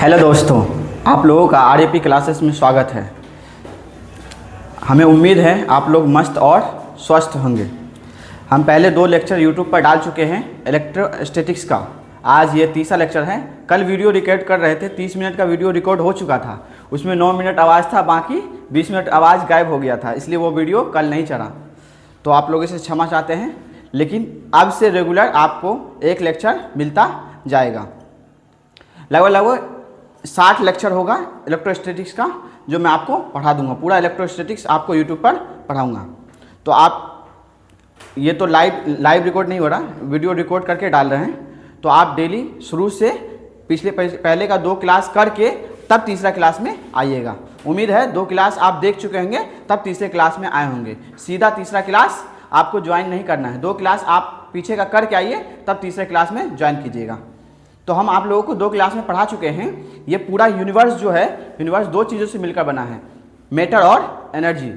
Hello दोस्तों, आप लोगों का आरएपी क्लासेस में स्वागत है। हमें उम्मीद है आप लोग मस्त और स्वस्थ होंगे। हम पहले 2 लेक्चर यूट्यूब पर डाल चुके हैं इलेक्ट्रोस्टैटिक्स का। आज ये तीसरा लेक्चर है। कल वीडियो रिकॉर्ड कर रहे थे, 30 मिनट का वीडियो रिकॉर्ड हो चुका था। उसमें 9 मिनट आवाज़ था, बाकी 20 मिनट आवाज़ गायब हो गया था, इसलिए वो वीडियो कल नहीं चला। तो आप लोगों से क्षमा चाहते हैं, लेकिन अब से रेगुलर आपको एक लेक्चर मिलता जाएगा। लगभग 60 लेक्चर होगा इलेक्ट्रोस्टैटिक्स का, जो मैं आपको पढ़ा दूंगा। पूरा इलेक्ट्रोस्टैटिक्स आपको यूट्यूब पर पढ़ाऊंगा। तो आप ये तो लाइव रिकॉर्ड नहीं हो रहा, वीडियो रिकॉर्ड करके डाल रहे हैं। तो आप डेली शुरू से पहले का 2 क्लास करके तब तीसरा क्लास में आइएगा। उम्मीद है 2 क्लास आप देख चुके होंगे, तब तीसरे क्लास में आए होंगे। सीधा तीसरा क्लास आपको ज्वाइन नहीं करना है। 2 क्लास आप पीछे का करके आइए, तब तीसरे क्लास में ज्वाइन कीजिएगा। तो हम आप लोगों को 2 क्लास में पढ़ा चुके हैं। ये पूरा यूनिवर्स जो है, यूनिवर्स 2 चीज़ों से मिलकर बना है, मैटर और एनर्जी।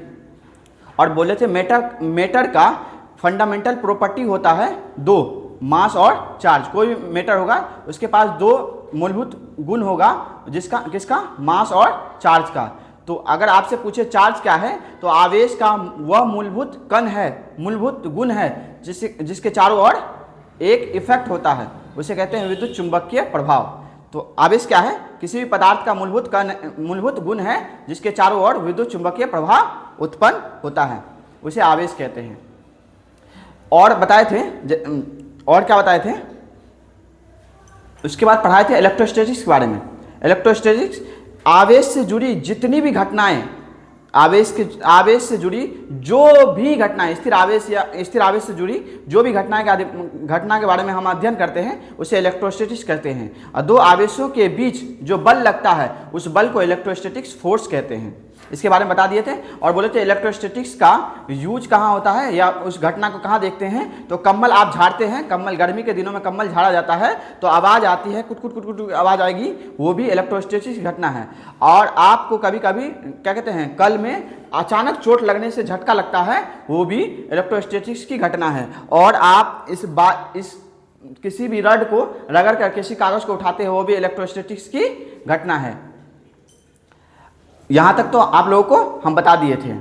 और बोले थे मैटर का फंडामेंटल प्रॉपर्टी होता है 2, मास और चार्ज। कोई भी मैटर होगा उसके पास 2 मूलभूत गुण होगा, किसका? मास और चार्ज का। तो अगर आपसे पूछे चार्ज क्या है, तो आवेश का वह मूलभूत कण है, मूलभूत गुण है, जिसके चारों ओर एक इफेक्ट होता है, उसे कहते हैं विद्युत चुंबकीय प्रभाव। तो आवेश क्या है? किसी भी पदार्थ का मूलभूत गुण है, जिसके चारों ओर विद्युत चुंबकीय प्रभाव उत्पन्न होता है, उसे आवेश कहते हैं। और बताए थे, और क्या बताए थे? उसके बाद पढ़ाए थे इलेक्ट्रोस्टैटिक्स के बारे में। इलेक्ट्रोस्टैटिक्स आवेश से जुड़ी जितनी भी घटनाएं, आवेश से जुड़ी जो भी घटनाएं, स्थिर आवेश से जुड़ी जो भी घटना के बारे में हम अध्ययन करते हैं, उसे इलेक्ट्रोस्टैटिक्स कहते हैं। और 2 आवेशों के बीच जो बल लगता है, उस बल को इलेक्ट्रोस्टैटिक्स फोर्स कहते हैं। इसके बारे में बता दिए थे। और बोले थे इलेक्ट्रोस्टैटिक्स का यूज कहाँ होता है, या उस घटना को कहाँ देखते हैं। तो कम्बल आप झाड़ते हैं, कम्बल गर्मी के दिनों में कम्बल झाड़ा जाता है, तो आवाज़ आती है, कुट कुट कुट कुट आवाज़ आएगी, वो भी इलेक्ट्रोस्टैटिक्स घटना है। और आपको कभी कभी क्या कहते हैं, कल में अचानक चोट लगने से झटका लगता है, वो भी इलेक्ट्रोस्टैटिक्स की घटना है। और आप किसी भी रड को रगड़ कर किसी कागज को उठाते हैं, वो भी इलेक्ट्रोस्टैटिक्स की घटना है। यहाँ तक तो आप लोगों को हम बता दिए थे।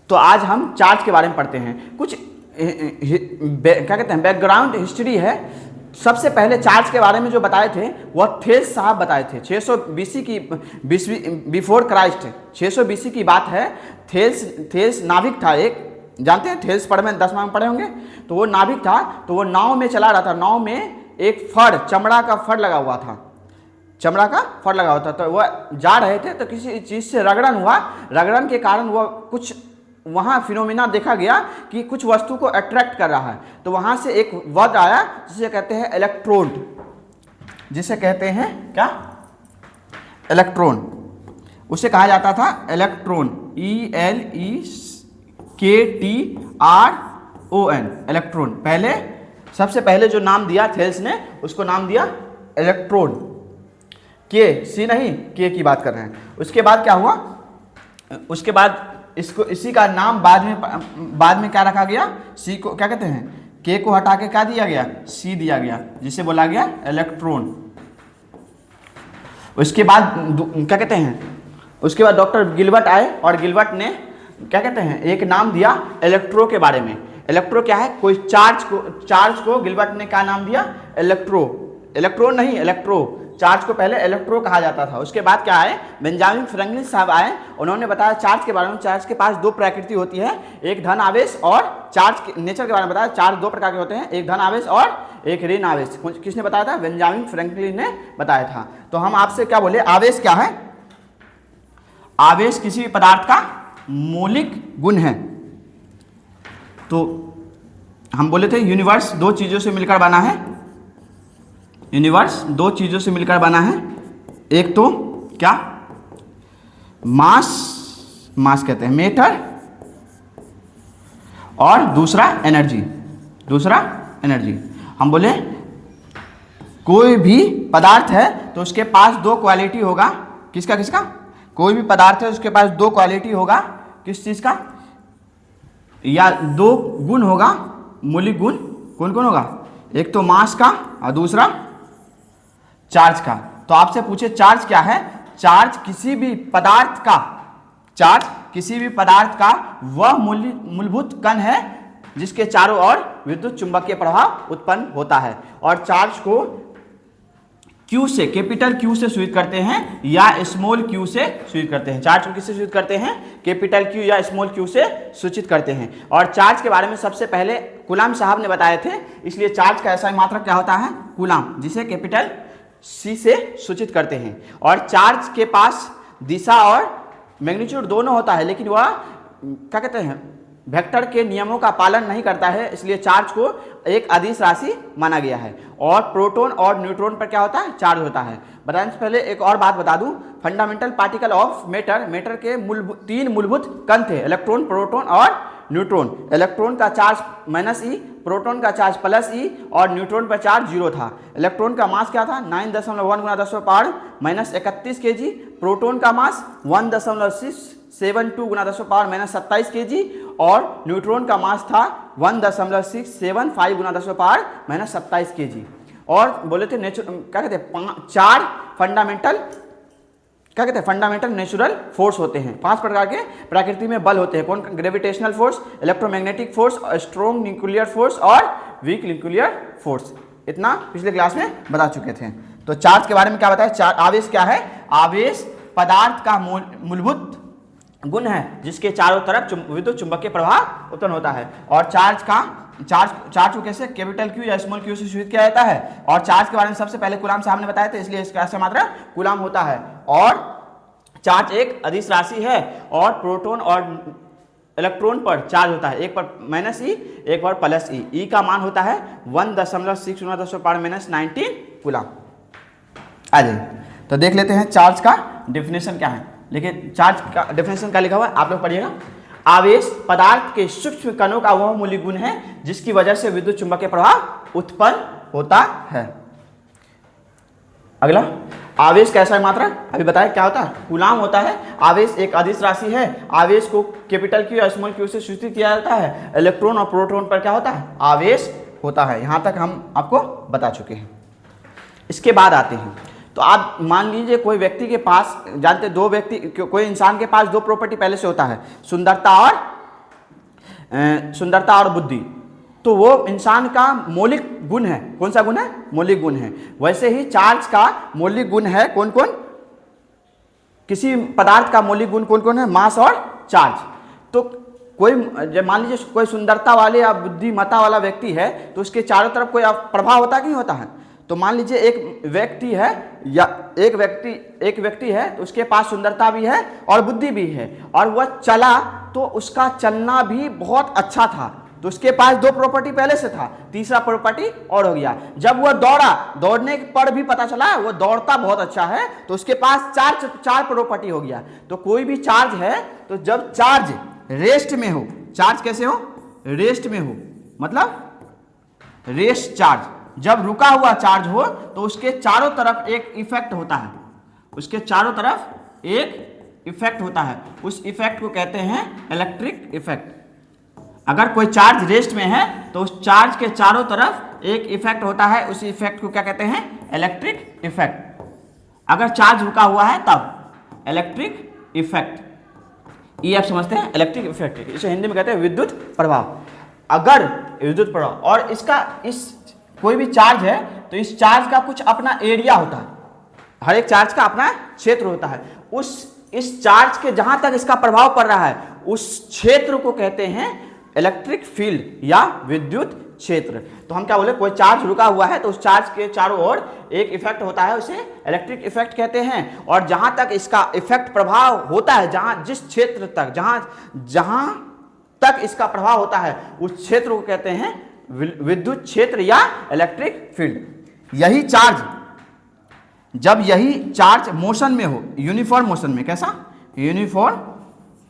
तो आज हम चार्ज के बारे में पढ़ते हैं। कुछ क्या कहते हैं, बैकग्राउंड हिस्ट्री है। सबसे पहले चार्ज के बारे में जो बताए थे, वह थेल्स साहब बताए थे। 600 BC की बिफोर क्राइस्ट, 600 BC की बात है। थेल्स नाविक था एक, जानते हैं थेल्स पढ़े में 10वां में पढ़े होंगे। तो वो नाविक था, तो वो नाव में चला रहा था। नाव में एक फड़, चमड़ा का फड़ लगा हुआ था, चमड़ा का फड़ लगा होता। तो वह जा रहे थे, तो किसी चीज़ से रगड़न हुआ। रगड़न के कारण वह कुछ वहाँ फिनोमिना देखा गया कि कुछ वस्तु को अट्रैक्ट कर रहा है। तो वहाँ से एक वर्ड आया, जिसे कहते हैं इलेक्ट्रोड, जिसे कहते हैं क्या? इलेक्ट्रॉन। उसे कहा जाता था इलेक्ट्रॉन, ELEKTRON, इलेक्ट्रॉन। सबसे पहले जो नाम दिया थेल्स ने, उसको नाम दिया इलेक्ट्रोड। सी नहीं, के की बात कर रहे हैं। उसके बाद क्या हुआ? उसके बाद इसी का नाम बाद में क्या रखा गया? सी को क्या कहते हैं, के को हटा के क्या दिया गया? सी दिया गया, जिसे बोला गया इलेक्ट्रॉन। उसके बाद क्या कहते हैं, उसके बाद डॉक्टर गिलबर्ट आए, और गिलबर्ट ने क्या कहते हैं, एक नाम दिया इलेक्ट्रो के बारे में। इलेक्ट्रो क्या है? कोई चार्ज को गिलबर्ट ने क्या नाम दिया? इलेक्ट्रॉन नहीं, इलेक्ट्रो। चार्ज को पहले इलेक्ट्रो कहा जाता था। उसके बाद क्या आए? बेंजामिन फ्रैंकलिन साहब आए, उन्होंने बताया चार्ज के बारे में। चार्ज के पास 2 प्रकृति होती है, एक धन आवेश, और चार्ज के नेचर के बारे में बताया। चार्ज 2 प्रकार के होते हैं, एक धन आवेश और एक ऋण आवेश। किसने बताया था? बेंजामिन फ्रैंकलिन ने बताया था। तो हम आपसे क्या बोले, आवेश क्या है? आवेश किसी भी पदार्थ का मौलिक गुण है। तो हम बोले थे यूनिवर्स 2 चीज़ों से मिलकर बना है। यूनिवर्स 2 चीज़ों से मिलकर बना है। एक तो क्या? मास कहते हैं, मैटर, और दूसरा एनर्जी। हम बोले कोई भी पदार्थ है तो उसके पास 2 क्वालिटी होगा। किसका? कोई भी पदार्थ है उसके पास 2 क्वालिटी होगा। किस चीज़ का? या 2 गुण होगा, मौलिक गुण। कौन कौन होगा? एक तो मास का और दूसरा चार्ज का। तो आपसे पूछे चार्ज क्या है, चार्ज किसी भी पदार्थ का वह मूलभूत कण है जिसके चारों ओर विद्युत चुंबकीय प्रभाव उत्पन्न होता है। और चार्ज को Q से, कैपिटल Q से सूचित करते हैं या स्मॉल q से सूचित करते हैं। चार्ज को किससे सूचित करते हैं, कैपिटल Q या स्मॉल q से सूचित करते हैं। और चार्ज के बारे में सबसे पहले कूलाम साहब ने बताए थे, इसलिए चार्ज का ऐसा मात्रक क्या होता है, कूलाम, जिसे कैपिटल C से सूचित करते हैं। और चार्ज के पास दिशा और मैग्नीट्यूड दोनों होता है, लेकिन वह क्या कहते हैं, वेक्टर के नियमों का पालन नहीं करता है, इसलिए चार्ज को एक अदिश राशि माना गया है। और प्रोटॉन और न्यूट्रॉन पर क्या होता है, चार्ज होता है। बताने से पहले एक और बात बता दूं, फंडामेंटल पार्टिकल ऑफ मैटर के तीन मूलभूत कण थे, इलेक्ट्रॉन, प्रोटॉन और न्यूट्रॉन। इलेक्ट्रॉन का चार्ज -e, प्रोटॉन का चार्ज +e और न्यूट्रॉन पर चार्ज 0 था। इलेक्ट्रॉन का मास क्या था, 9.1 × 10⁻³ kg। प्रोटॉन का मास 1.672 × 10⁻27 kg और न्यूट्रॉन का मास था 1.675 × 10⁻27 kg। और बोले थे क्या कहते हैं, 4 फंडामेंटल नेचुरल फोर्स होते हैं। 5 प्रकार के प्रकृति में बल होते हैं। कौन, gravitational force, electromagnetic force, strong nuclear force और वीक न्यूक्लियर फोर्स। इतना पिछले क्लास में बता चुके थे। तो चार्ज के बारे में क्या बताया, आवेश क्या है, आवेश पदार्थ का मूलभूत गुण है जिसके चारों तरफ विद्युत चुंबकीय प्रभाव उत्पन्न होता है। और चार्ज को कैसे, कैपिटल Q या स्मॉल q से सूचित किया जाता है। और चार्ज के बारे में सबसे पहले कूलाम साहब ने बताया था, इसलिए इसका ऐसा मात्रा कूलाम होता है। और चार्ज एक अदिश राशि है और प्रोटॉन और इलेक्ट्रॉन पर चार्ज होता है, एक पर -e, एक पर +e। e का मान होता है 1.6 × 10⁻⁻19 कूलाम। आ जाइए तो देख लेते हैं चार्ज का डेफिनेशन क्या है। लेकिन चार्ज का डेफिनेशन क्या लिखा हुआ है, आप लोग पढ़िएगा। आवेश पदार्थ के सूक्ष्म कणों का वह मूलभूत गुण है जिसकी वजह से विद्युत चुंबकीय प्रभाव उत्पन्न होता है। अगला, आवेश कैसा मात्रा, अभी बताया क्या होता है, कूलाम होता है। आवेश एक अदिश राशि है। आवेश को कैपिटल Q या स्मॉल q से सूचित किया जाता है। इलेक्ट्रॉन और प्रोटॉन पर क्या होता है, आवेश होता है। यहां तक हम आपको बता चुके हैं। इसके बाद आते हैं, तो आप मान लीजिए कोई व्यक्ति के पास, जानते कोई इंसान के पास 2 प्रॉपर्टी पहले से होता है, सुंदरता और बुद्धि। तो वो इंसान का मौलिक गुण है। कौन सा गुण है, मौलिक गुण है। वैसे ही चार्ज का मौलिक गुण है कौन कौन, किसी पदार्थ का मौलिक गुण कौन कौन है, मास और चार्ज। तो कोई, मान लीजिए कोई सुंदरता वाले या बुद्धिमत्ता वाला व्यक्ति है, तो उसके चारों तरफ कोई प्रभाव होता कि नहीं होता है। तो मान लीजिए एक व्यक्ति है या एक व्यक्ति है, तो उसके पास सुंदरता भी है और बुद्धि भी है, और वह चला तो उसका चलना भी बहुत अच्छा था, तो उसके पास 2 प्रॉपर्टी पहले से था, तीसरा प्रॉपर्टी और हो गया। जब वह दौड़ने पर भी पता चला वो दौड़ता बहुत अच्छा है, तो उसके पास 4 प्रॉपर्टी हो गया। तो कोई भी चार्ज है, तो जब चार्ज रेस्ट में हो, चार्ज कैसे हो, रेस्ट में हो, मतलब रेस्ट चार्ज, जब रुका हुआ चार्ज हो तो उसके चारों तरफ एक इफेक्ट होता है, उसके चारों तरफ एक इफेक्ट होता है। उस इफेक्ट को कहते हैं इलेक्ट्रिक इफेक्ट। अगर कोई चार्ज रेस्ट में है तो उस चार्ज के चारों तरफ एक इफेक्ट होता है, उस इफेक्ट को क्या कहते हैं, इलेक्ट्रिक इफेक्ट। अगर चार्ज रुका हुआ है तब इलेक्ट्रिक इफेक्ट, ये आप समझते हैं, इलेक्ट्रिक इफेक्ट। इसे हिंदी में कहते हैं विद्युत प्रभाव। अगर विद्युत प्रभाव, और इस कोई भी चार्ज है तो इस चार्ज का कुछ अपना एरिया होता है, हर एक चार्ज का अपना क्षेत्र होता है। इस चार्ज के जहां तक इसका प्रभाव पड़ रहा है उस क्षेत्र को कहते हैं इलेक्ट्रिक फील्ड या विद्युत क्षेत्र। तो हम क्या बोले, कोई चार्ज रुका हुआ है तो उस चार्ज के चारों ओर एक इफेक्ट होता है, उसे इलेक्ट्रिक इफेक्ट कहते हैं। और जहां तक इसका इफेक्ट प्रभाव होता है, जिस क्षेत्र तक जहां तक इसका प्रभाव होता है उस क्षेत्र को कहते हैं विद्युत क्षेत्र या इलेक्ट्रिक फील्ड। जब यही चार्ज मोशन में हो, यूनिफॉर्म मोशन में, कैसा, यूनिफॉर्म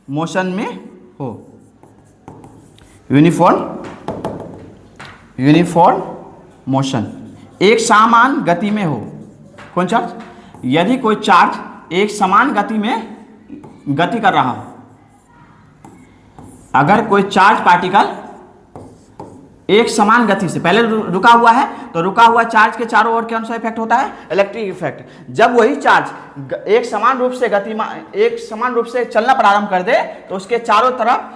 मोशन में हो, यूनिफॉर्म मोशन, एक समान गति में हो। कौन चार्ज, यदि कोई चार्ज एक समान गति में गति कर रहा हो, अगर कोई चार्ज पार्टिकल एक समान गति से, पहले रुका हुआ है तो रुका हुआ चार्ज के चारों ओर कौन सा इफेक्ट होता है? Electric effect. जब वही चार्ज एक समान रूप से चलना प्रारंभ कर दे तो उसके चारों तरफ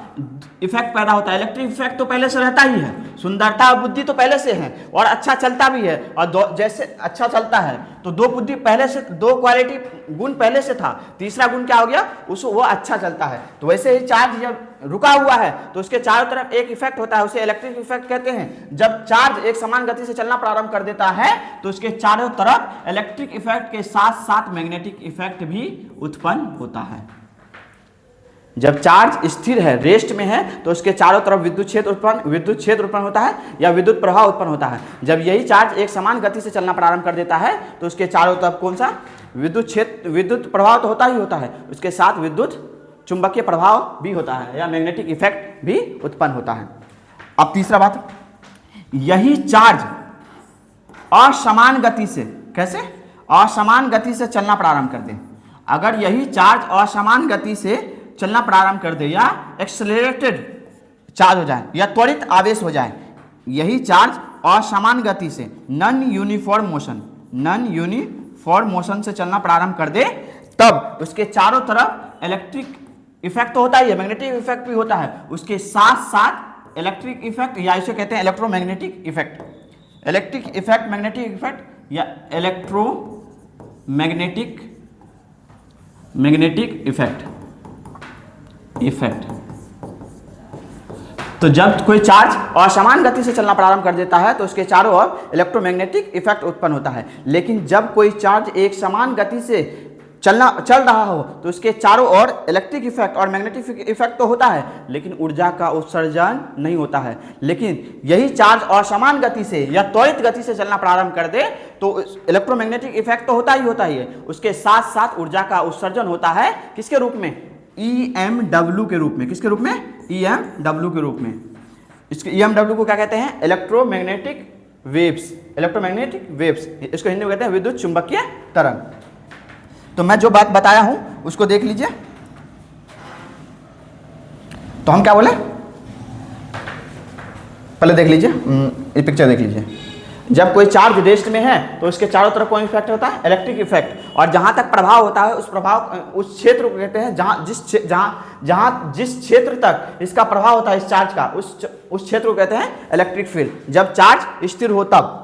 इफेक्ट पैदा होता है। इलेक्ट्रिक इफेक्ट तो पहले से रहता ही है, सुंदरता और बुद्धि तो पहले से है, और अच्छा चलता भी है। और जैसे अच्छा चलता है तो दो बुद्धि पहले से, दो क्वालिटी गुण पहले से था, तीसरा गुण क्या हो गया? वो अच्छा चलता है। तो वैसे ही चार्ज जब रुका हुआ है तो उसके चारों तरफ एक इफेक्ट होता है, उसे इलेक्ट्रिक इफेक्ट कहते हैं। जब चार्ज एक समान गति से चलना प्रारंभ कर देता है तो उसके चारों तरफ इलेक्ट्रिक इफेक्ट के साथ साथ मैग्नेटिक इफेक्ट भी उत्पन्न होता है। जब चार्ज स्थिर है, रेस्ट में है, तो उसके चारों तरफ विद्युत क्षेत्र उत्पन्न होता है या विद्युत प्रवाह उत्पन्न होता है। जब यही चार्ज एक समान गति से चलना प्रारंभ कर देता है तो उसके चारों तरफ कौन सा? विद्युत प्रभाव तो होता ही होता है, उसके साथ विद्युत चुंबकीय प्रभाव भी होता है या मैग्नेटिक इफेक्ट भी उत्पन्न होता है। अब तीसरा बात, यही चार्ज असमान गति से, कैसे? असमान गति से चलना प्रारंभ कर दे। अगर यही चार्ज असमान गति से चलना प्रारंभ कर दे या एक्सेलरेटेड चार्ज हो जाए या त्वरित आवेश हो जाए, यही चार्ज असमान गति से नॉन यूनिफॉर्म मोशन से चलना प्रारंभ कर दे, तब उसके चारों तरफ इलेक्ट्रिक इफेक्ट तो होता ही है, मैग्नेटिक इफेक्ट भी होता है, उसके साथ साथ इलेक्ट्रिक इफेक्ट या इसे कहते हैं electromagnetic effect. Electric effect, magnetic effect या इलेक्ट्रोमैग्नेटिक इफेक्ट। तो जब कोई चार्ज असमान गति से चलना प्रारंभ कर देता है तो उसके चारों ओर इलेक्ट्रोमैग्नेटिक इफेक्ट उत्पन्न होता है। लेकिन जब कोई चार्ज एक समान गति से चल रहा हो तो उसके चारों ओर इलेक्ट्रिक इफेक्ट और मैग्नेटिक इफेक्ट तो होता है, लेकिन ऊर्जा का उत्सर्जन नहीं होता है। लेकिन यही चार्ज असमान गति से या त्वरित गति से चलना प्रारंभ कर दे तो इलेक्ट्रोमैग्नेटिक इफेक्ट तो होता ही है, उसके साथ साथ ऊर्जा का उत्सर्जन होता है। किसके रूप में? EMW के रूप में। किसके रूप में? EMW के रूप में। इसके EMW को क्या कहते हैं? Electromagnetic waves. इसको हिंदी में कहते हैं विद्युत चुंबकीय तरंग। तो मैं जो बात बताया हूं उसको देख लीजिए। तो हम क्या बोले? पहले देख लीजिए, ये पिक्चर देख लीजिए। जब कोई चार्ज रेस्ट में है तो उसके चारों तरफ कौन इफेक्ट होता है? Electric effect. और जहां तक प्रभाव होता है उस क्षेत्र को कहते हैं, जिस क्षेत्र तक इसका प्रभाव होता है इस चार्ज का, उस क्षेत्र को कहते हैं इलेक्ट्रिक फील्ड। जब चार्ज स्थिर हो तब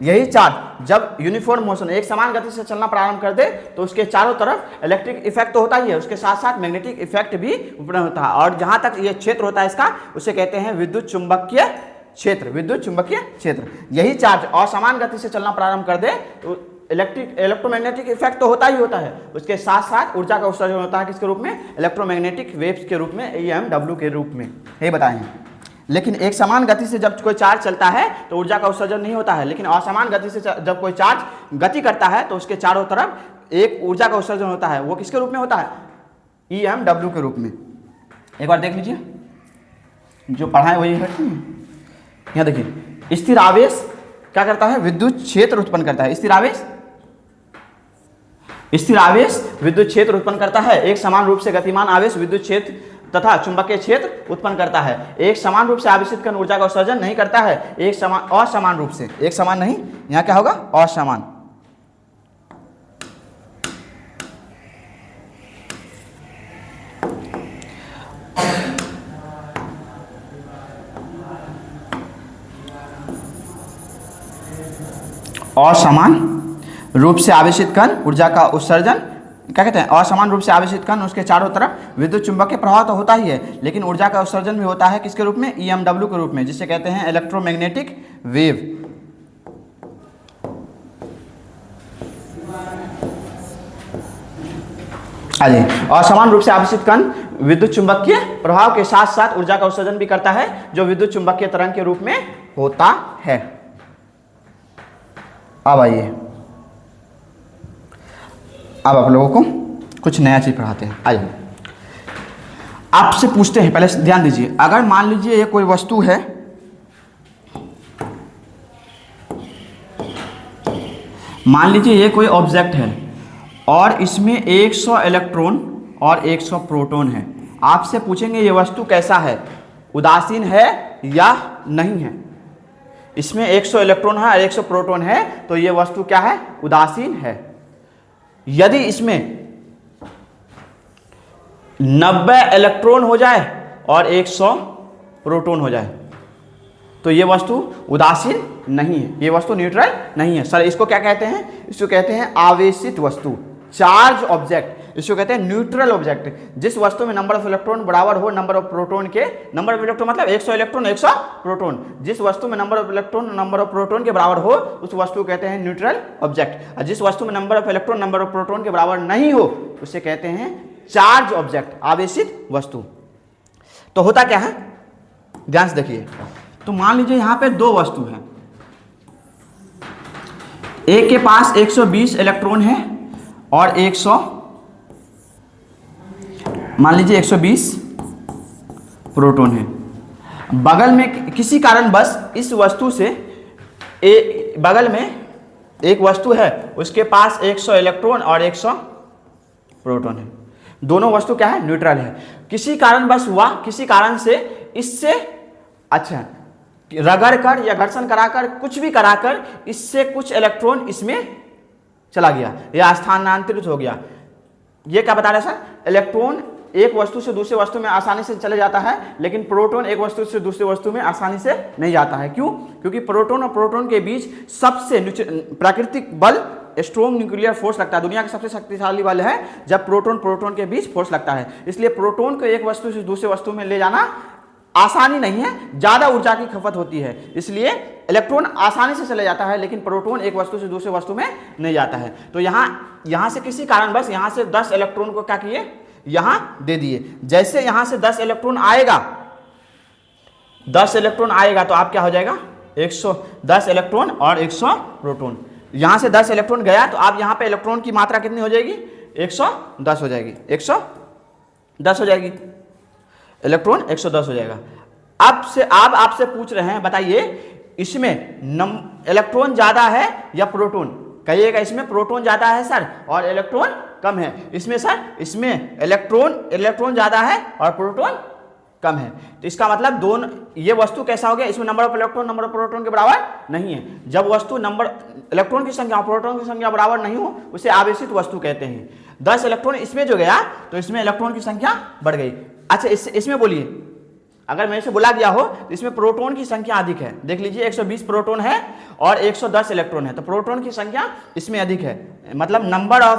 यही चार्ज जब यूनिफॉर्म मोशन, एक समान गति से चलना प्रारंभ कर दे तो उसके चारों तरफ इलेक्ट्रिक इफेक्ट तो होता ही है, उसके साथ साथ मैग्नेटिक इफेक्ट भी उत्पन्न होता है। और जहां तक ये क्षेत्र होता है इसका, उसे कहते हैं विद्युत चुंबकीय क्षेत्र। यही चार्ज असमान गति से चलना प्रारंभ कर दे तो इलेक्ट्रोमैग्नेटिक इफेक्ट तो होता ही होता है, उसके साथ साथ ऊर्जा का उत्सर्जन होता है। किसके रूप में? इलेक्ट्रोमैग्नेटिक वेव्स के रूप में, EMW के रूप में, यही बताए हैं। लेकिन एक समान गति से जब कोई चार्ज चलता है तो ऊर्जा का उत्सर्जन नहीं होता है, लेकिन असमान गति से जब कोई चार्ज गति करता है तो उसके चारों तरफ एक ऊर्जा का उत्सर्जन होता है। वो किसके रूप में होता है? EMW के रूप में। एक बार देख लीजिए, जो पढ़ाए वही है। यहाँ देखिए, स्थिर आवेश क्या करता है? विद्युत क्षेत्र उत्पन्न करता है। स्थिर आवेश विद्युत क्षेत्र उत्पन्न करता है। एक समान रूप से गतिमान आवेश विद्युत क्षेत्र तथा चुंबकीय क्षेत्र उत्पन्न करता है। एक समान रूप से आवेशित कण ऊर्जा का उत्सर्जन नहीं करता है, असमान रूप से। एक समान नहीं, यहाँ क्या होगा? असमान। असमान रूप से आवेशित कण ऊर्जा का उत्सर्जन क्या कहते हैं? असमान रूप से आवेशित कण, उसके चारों तरफ विद्युत चुंबकीय प्रभाव तो होता ही है, लेकिन ऊर्जा का उत्सर्जन भी होता है। किसके रूप में? EMW के रूप में, जिसे कहते हैं इलेक्ट्रोमैग्नेटिक वेव। असमान रूप से आवेशित कण विद्युत चुंबकीय प्रभाव के साथ साथ ऊर्जा का उत्सर्जन भी करता है, जो विद्युत चुंबकीय तरंग के रूप में होता है। अब आइए, अब आप लोगों को कुछ नया चीज पढ़ाते हैं। आइए, आपसे पूछते हैं, पहले ध्यान दीजिए। अगर मान लीजिए ये कोई वस्तु है, मान लीजिए ये कोई ऑब्जेक्ट है और इसमें 100 इलेक्ट्रॉन और 100 प्रोटॉन है। आपसे पूछेंगे ये वस्तु कैसा है? उदासीन है या नहीं है? इसमें 100 इलेक्ट्रॉन है और 100 प्रोटॉन है, तो ये वस्तु क्या है? उदासीन है। यदि इसमें 90 इलेक्ट्रॉन हो जाए और 100 प्रोटॉन हो जाए तो ये वस्तु उदासीन नहीं है, ये वस्तु न्यूट्रल नहीं है। सर इसको क्या कहते हैं? इसको कहते हैं आवेशित वस्तु, चार्ज ऑब्जेक्ट। इसको कहते हैं न्यूट्रल ऑब्जेक्ट। जिस वस्तु में नंबर ऑफ इलेक्ट्रॉन बराबर हो नंबर ऑफ प्रोटॉन के, नंबर ऑफ इलेक्ट्रॉन मतलब 100 इलेक्ट्रॉन 100 प्रोटॉन, जिस वस्तु में number of electron number of proton के बराबर हो उस वस्तु को कहते हैं न्यूट्रल ऑब्जेक्ट। और जिस वस्तु में number of electron number of proton के बराबर नहीं हो उसे कहते हैं चार्ज ऑब्जेक्ट, आवेशित वस्तु। तो होता क्या है, ध्यान से देखिए। तो मान लीजिए यहां पे दो वस्तु हैं, एक के पास 120 इलेक्ट्रॉन है और 100, मान लीजिए 120 प्रोटॉन है। बगल में किसी कारण बस इस वस्तु से बगल में एक वस्तु है, उसके पास 100 इलेक्ट्रॉन और 100 प्रोटॉन है। दोनों वस्तु क्या है? न्यूट्रल है। किसी कारण बस हुआ, किसी कारण से इससे अच्छा रगड़ कर या घर्षण कराकर कुछ भी कराकर इससे कुछ इलेक्ट्रॉन इसमें चला गया या स्थानांतरित हो गया। ये क्या बता रहे हैं सर? इलेक्ट्रॉन एक वस्तु से दूसरे वस्तु में आसानी से चले जाता है, लेकिन प्रोटॉन एक वस्तु से दूसरे वस्तु में आसानी से नहीं जाता है। क्यों? क्योंकि प्रोटॉन और प्रोटॉन के बीच सबसे प्राकृतिक बल स्ट्रॉन्ग न्यूक्लियर फोर्स लगता है। दुनिया का सबसे शक्तिशाली बल है जब प्रोटॉन प्रोटॉन के बीच फोर्स लगता है। इसलिए प्रोटॉन को एक वस्तु से दूसरे वस्तु में ले जाना आसानी नहीं है, ज्यादा ऊर्जा की खपत होती है। इसलिए इलेक्ट्रॉन आसानी से चले जाता है, लेकिन प्रोटॉन एक वस्तु से दूसरे वस्तु में नहीं जाता है। तो यहां से किसी कारण बस यहां से 10 इलेक्ट्रॉन को क्या किए? यहां दे दिए। जैसे यहां से 10 इलेक्ट्रॉन आएगा, 10 इलेक्ट्रॉन आएगा तो आप क्या हो जाएगा? 110 इलेक्ट्रॉन और 100 प्रोटॉन। यहां से 10 इलेक्ट्रॉन गया तो आप यहां पे इलेक्ट्रॉन की मात्रा कितनी हो जाएगी? 110 हो जाएगी, 110 हो जाएगी, इलेक्ट्रॉन 110 हो जाएगा। अब आपसे पूछ रहे हैं, बताइए इसमें इलेक्ट्रॉन ज्यादा है या प्रोटॉन? कहिएगा इसमें प्रोटॉन ज्यादा है सर और इलेक्ट्रॉन कम है। इसमें सर, इसमें इलेक्ट्रॉन ज्यादा है और प्रोटॉन कम है। तो इसका मतलब दोनों, ये वस्तु कैसा हो गया? इसमें number of electron number of proton के बराबर नहीं है। जब वस्तु नंबर इलेक्ट्रॉन की संख्या और प्रोटॉन की संख्या बराबर नहीं हो उसे आवेशित वस्तु कहते हैं। 10 इलेक्ट्रॉन इसमें जो गया तो इसमें इलेक्ट्रॉन की संख्या बढ़ गई। अच्छा इसमें बोलिए, अगर मैं इसे बुला दिया हो तो इसमें प्रोटॉन की संख्या अधिक है। देख लीजिए 120 प्रोटॉन है और 110 इलेक्ट्रॉन है, तो प्रोटॉन की संख्या इसमें अधिक है। मतलब नंबर ऑफ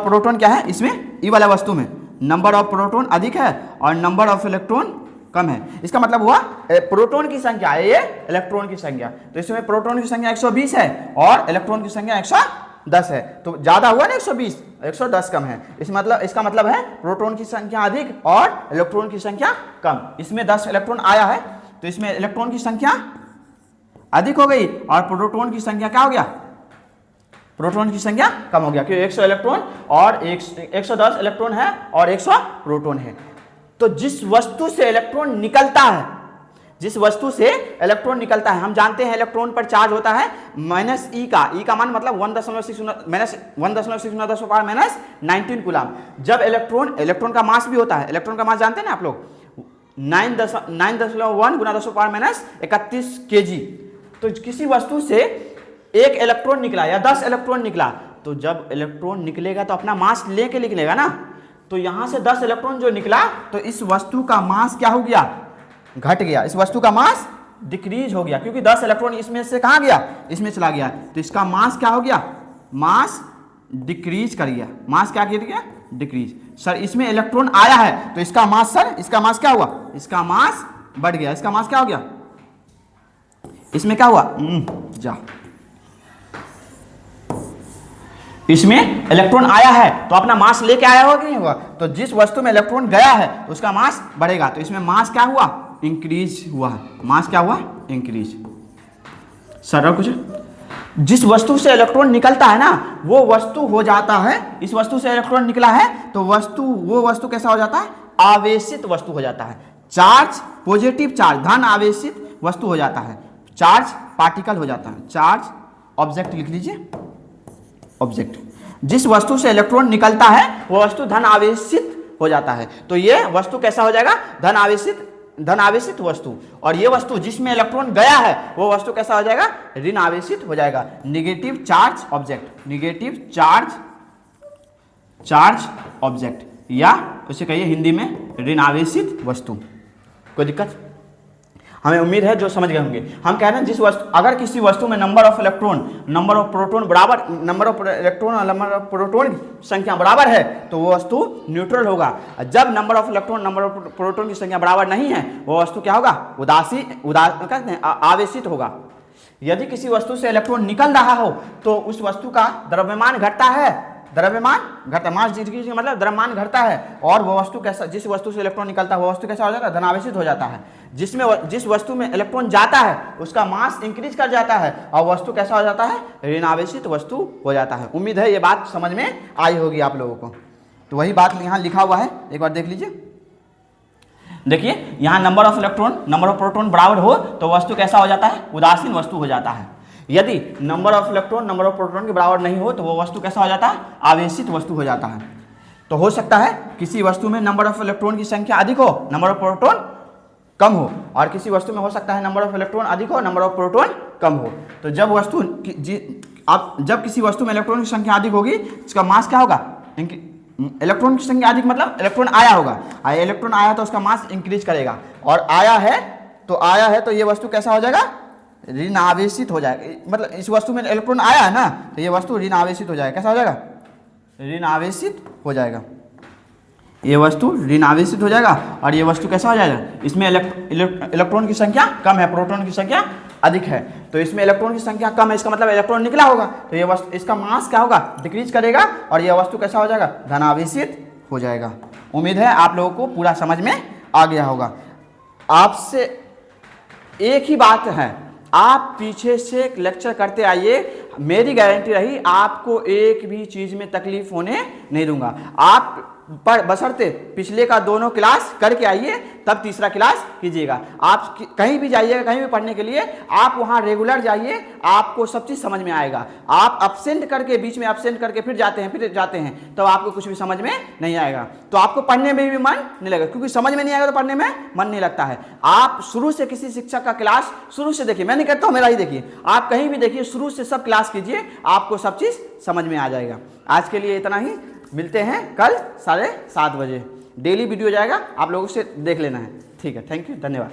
प्रोटॉन क्या है इसमें? ई वाला वस्तु में नंबर ऑफ प्रोटॉन अधिक है और नंबर ऑफ इलेक्ट्रॉन कम है। इसका मतलब हुआ प्रोटॉन की संख्या है ये इलेक्ट्रॉन की संख्या, तो इसमें प्रोटॉन की संख्या 120 है और इलेक्ट्रॉन की संख्या 110 है। तो ज्यादा हुआ ना 120, 110 कम है। इसका मतलब है प्रोटॉन की संख्या अधिक और इलेक्ट्रॉन की संख्या कम। इसमें 10 इलेक्ट्रॉन आया है तो इसमें इलेक्ट्रॉन की संख्या अधिक हो गई और प्रोटॉन की संख्या क्या हो गया? प्रोटॉन की संख्या कम हो गया, क्योंकि 100 इलेक्ट्रॉन और 110 इलेक्ट्रॉन है और 100 प्रोटॉन है। तो जिस वस्तु से इलेक्ट्रॉन निकलता है, हम जानते हैं इलेक्ट्रॉन पर चार्ज होता है माइनस ई का मान मतलब 1.6×10⁻19 कूलम। जब इलेक्ट्रॉन का मास भी होता है, इलेक्ट्रॉन का मास जानते हैं ना आप लोग, 9.1 × 10⁻31 kg। तो किसी वस्तु से एक इलेक्ट्रॉन निकला या 10 इलेक्ट्रॉन निकला, तो जब इलेक्ट्रॉन निकलेगा तो अपना मास लेके निकलेगा ना। तो यहां से 10 इलेक्ट्रॉन जो निकला तो इस वस्तु का मास क्या हो गया? घट गया। इस वस्तु का मास डिक्रीज हो गया, क्योंकि 10 इलेक्ट्रॉन इसमें से कहां गया? इसमें चला गया। तो इसका मास क्या हो गया? मास डिक्रीज कर गया। मास क्या कर गया? डिक्रीज। सर इसमें इलेक्ट्रॉन आया है तो इसका मास, सर इसका मास क्या हुआ? इसका मास बढ़ गया। इसका मास क्या हो गया? इसमें क्या हुआ? इसमें इलेक्ट्रॉन आया है तो अपना मास लेके आया होगा कि नहीं हुआ? तो जिस वस्तु में इलेक्ट्रॉन गया है तो उसका मास बढ़ेगा। तो इसमें मास क्या हुआ? इंक्रीज हुआ। मास क्या हुआ? इंक्रीज। सर और कुछ? जिस वस्तु से इलेक्ट्रॉन निकलता है ना वो वस्तु हो जाता है, इस वस्तु से इलेक्ट्रॉन निकला है तो वो वस्तु कैसा हो जाता है? आवेशित वस्तु हो जाता है। चार्ज, पॉजिटिव चार्ज, धन आवेशित वस्तु हो जाता है। चार्ज पार्टिकल हो जाता है। चार्ज ऑब्जेक्ट लिख लीजिए, ऑब्जेक्ट। जिस वस्तु से इलेक्ट्रॉन निकलता है वो वस्तु धन आवेशित हो जाता है। तो ये वस्तु कैसा हो जाएगा? धन आवेशित धन आवेशित वस्तु, और ये वस्तु जिसमें इलेक्ट्रॉन गया है वो वस्तु कैसा हो जाएगा, ऋण आवेशित हो जाएगा, negative charge object, negative charge object, या उसे कहिए हिंदी में ऋण आवेशित वस्तु। कोई दिक्कत? हमें उम्मीद है जो समझ गए होंगे। हम कह रहे हैं जिस वस्तु, अगर किसी वस्तु में number of electron number of proton बराबर, नंबर ऑफ इलेक्ट्रॉन और नंबर ऑफ प्रोटॉन की संख्या बराबर है तो वो वस्तु न्यूट्रल होगा। जब number of electron number of proton की संख्या बराबर नहीं है वो वस्तु क्या होगा, कहते हैं आवेशित होगा। यदि किसी वस्तु से इलेक्ट्रॉन निकल रहा हो तो उस वस्तु का द्रव्यमान घटता है, द्रव्यमान घटता, मास डिक्रीज का मतलब द्रव्यमान घटता है, और वो वस्तु कैसा, जिस वस्तु से इलेक्ट्रॉन निकलता है वो वस्तु कैसा हो जाता है, धनावेशित हो जाता है। जिस वस्तु में इलेक्ट्रॉन जाता है उसका मास इंक्रीज कर जाता है और वस्तु कैसा हो जाता है, ऋणावेशित वस्तु हो जाता है। उम्मीद है ये बात समझ में आई होगी आप लोगों को। तो वही बात यहाँ लिखा हुआ है, एक बार देख लीजिए। देखिए यहाँ number of electron number of proton बराबर हो तो वस्तु कैसा हो जाता है, उदासीन वस्तु हो जाता है। यदि number of electron number of proton के बराबर नहीं हो तो वो वस्तु कैसा हो जाता है, आवेशित वस्तु हो जाता है। तो हो सकता है किसी वस्तु में नंबर ऑफ इलेक्ट्रॉन की संख्या अधिक हो, नंबर ऑफ प्रोटॉन कम हो, और किसी वस्तु में हो सकता है नंबर ऑफ इलेक्ट्रॉन अधिक हो, नंबर ऑफ प्रोटॉन कम हो। तो जब जब किसी वस्तु में इलेक्ट्रॉन की संख्या अधिक होगी इसका मास क्या होगा, इलेक्ट्रॉन की संख्या अधिक मतलब इलेक्ट्रॉन आया होगा, इलेक्ट्रॉन आया तो उसका मास इंक्रीज करेगा, और आया है तो ये वस्तु कैसा हो जाएगा, ऋण आवेशित हो जाएगा। मतलब इस वस्तु में इलेक्ट्रॉन आया है ना तो ये वस्तु ऋण आवेशित हो जाएगा। कैसा हो जाएगा, ऋण आवेशित हो जाएगा। ये वस्तु ऋण आवेशित हो जाएगा और ये वस्तु कैसा हो जाएगा, इसमें इलेक्ट्रॉन की संख्या कम है, प्रोटॉन की संख्या अधिक है। तो इसमें इलेक्ट्रॉन की संख्या कम है, इसका मतलब इलेक्ट्रॉन निकला होगा, तो ये वस्तु, इसका मास क्या होगा, डिक्रीज करेगा, और यह वस्तु कैसा हो जाएगा, धनावेशित हो जाएगा। उम्मीद है आप लोगों को पूरा समझ में आ गया होगा। आपसे एक ही बात है, आप पीछे से एक लेक्चर करते आइए, मेरी गारंटी रही आपको एक भी चीज में तकलीफ होने नहीं दूंगा। आप पर बशर्ते पिछले का दोनों क्लास करके आइए, तब तीसरा क्लास कीजिएगा। आप कहीं भी जाइएगा, कहीं भी पढ़ने के लिए, आप वहाँ रेगुलर जाइए, आपको सब चीज़ समझ में आएगा। आप अब्सेंट करके, बीच में अब्सेंट करके फिर जाते हैं तो आपको कुछ भी समझ में नहीं आएगा, तो आपको पढ़ने में भी मन नहीं लगेगा, क्योंकि समझ में नहीं आएगा तो पढ़ने में मन नहीं लगता है। आप शुरू से किसी शिक्षक का क्लास शुरू से देखिए, मैं नहीं कहता हूँ मेरा ही देखिए, आप कहीं भी देखिए, शुरू से सब क्लास कीजिए, आपको सब चीज़ समझ में आ जाएगा। आज के लिए इतना ही, मिलते हैं कल 7:30 बजे। डेली वीडियो जाएगा, आप लोगों से देख लेना है। ठीक है, थैंक यू, धन्यवाद।